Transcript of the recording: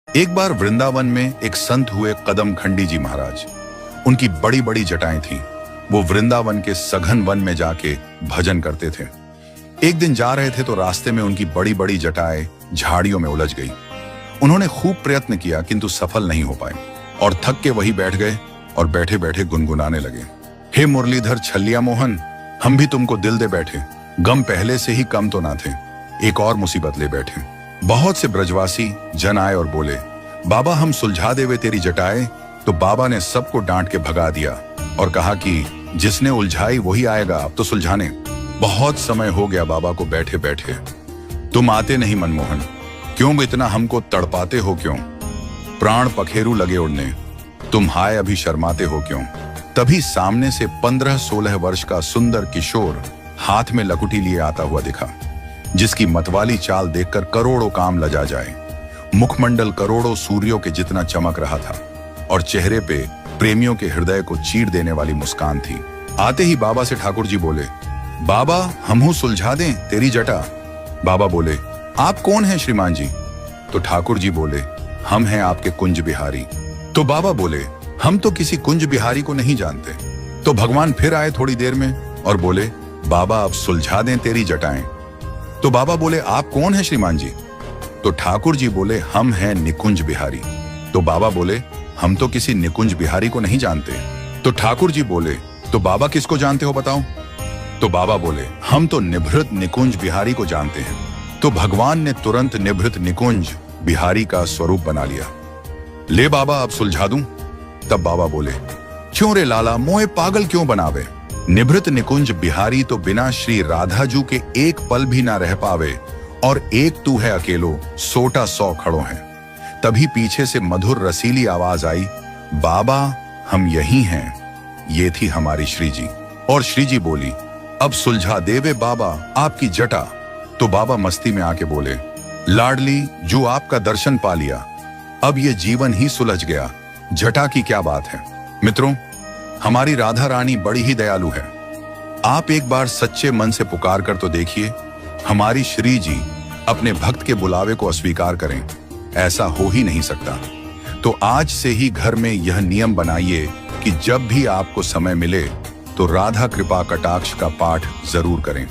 एक बार वृंदावन में एक संत हुए कदम खंडी जी महाराज। उनकी बड़ी बड़ी जटाएं थीं। वो वृंदावन के सघन वन में जाके भजन करते थे। एक दिन जा रहे थे तो रास्ते में उनकी बड़ी बड़ी जटाएं झाड़ियों में उलझ गई। उन्होंने खूब प्रयत्न किया किंतु सफल नहीं हो पाए और थक के वहीं बैठ गए और बैठे बैठे गुनगुनाने लगे, हे मुरलीधर छलिया मोहन, हम भी तुमको दिल दे बैठे, गम पहले से ही कम तो ना थे, एक और मुसीबत ले बैठे। बहुत से ब्रजवासी जन आए और बोले, बाबा हम सुलझा देवे तेरी जटाएं। तो बाबा ने सबको डांट के भगा दिया और कहा कि जिसने उलझाई वही आएगा अब तो सुलझाने। बहुत समय हो गया बाबा को बैठे बैठे, तुम आते नहीं मनमोहन, क्यों इतना हमको तड़पाते हो क्यों, प्राण पखेरु लगे उड़ने, तुम हाय अभी शर्माते हो क्यों। तभी सामने से 15-16 वर्ष का सुंदर किशोर हाथ में लकुटी लिए आता हुआ दिखा, जिसकी मतवाली चाल देखकर करोड़ों काम लजा जाए। मुखमंडल करोड़ों सूर्यों के जितना चमक रहा था और चेहरे पे प्रेमियों के हृदय को चीर देने वाली मुस्कान थी। आते ही बाबा से ठाकुर जी बोले, बाबा हमहू सुलझा दें तेरी जटा। बाबा बोले, आप कौन हैं श्रीमान जी। तो ठाकुर जी बोले, हम हैं आपके कुंज बिहारी। तो बाबा बोले, हम तो किसी कुंज बिहारी को नहीं जानते। तो भगवान फिर आए थोड़ी देर में और बोले, बाबा अब सुलझा दें तेरी जटाएं। तो बाबा बोले, आप कौन हैं श्रीमान जी। तो ठाकुर जी बोले, हम हैं निकुंज बिहारी। तो बाबा बोले, हम तो किसी निकुंज बिहारी को नहीं जानते। तो ठाकुर जी बोले, तो बाबा किसको जानते हो बताओ। तो बाबा बोले, हम तो निभृत निकुंज बिहारी को जानते हैं। तो भगवान ने तुरंत निभृत निकुंज बिहारी का स्वरूप बना लिया। ले बाबा अब सुलझा दूं। तब बाबा बोले, क्यों रे लाला मोए पागल क्यों बनावे, निभृत निकुंज बिहारी तो बिना श्री राधाजू के एक पल भी ना रह पावे और एक तू है अकेलो सोटा 100 खड़ो हैं। तभी पीछे से मधुर रसीली आवाज आई, बाबा हम यही हैं। ये थी हमारी श्री जी। और श्री जी बोली, अब सुलझा देवे बाबा आपकी जटा। तो बाबा मस्ती में आके बोले, लाडली जो आपका दर्शन पा लिया, अब ये जीवन ही सुलझ गया, जटा की क्या बात है। मित्रों, हमारी राधा रानी बड़ी ही दयालु है। आप एक बार सच्चे मन से पुकार कर तो देखिए, हमारी श्री जी अपने भक्त के बुलावे को अस्वीकार करें, ऐसा हो ही नहीं सकता। तो आज से ही घर में यह नियम बनाइए कि जब भी आपको समय मिले तो राधा कृपा कटाक्ष का पाठ जरूर करें।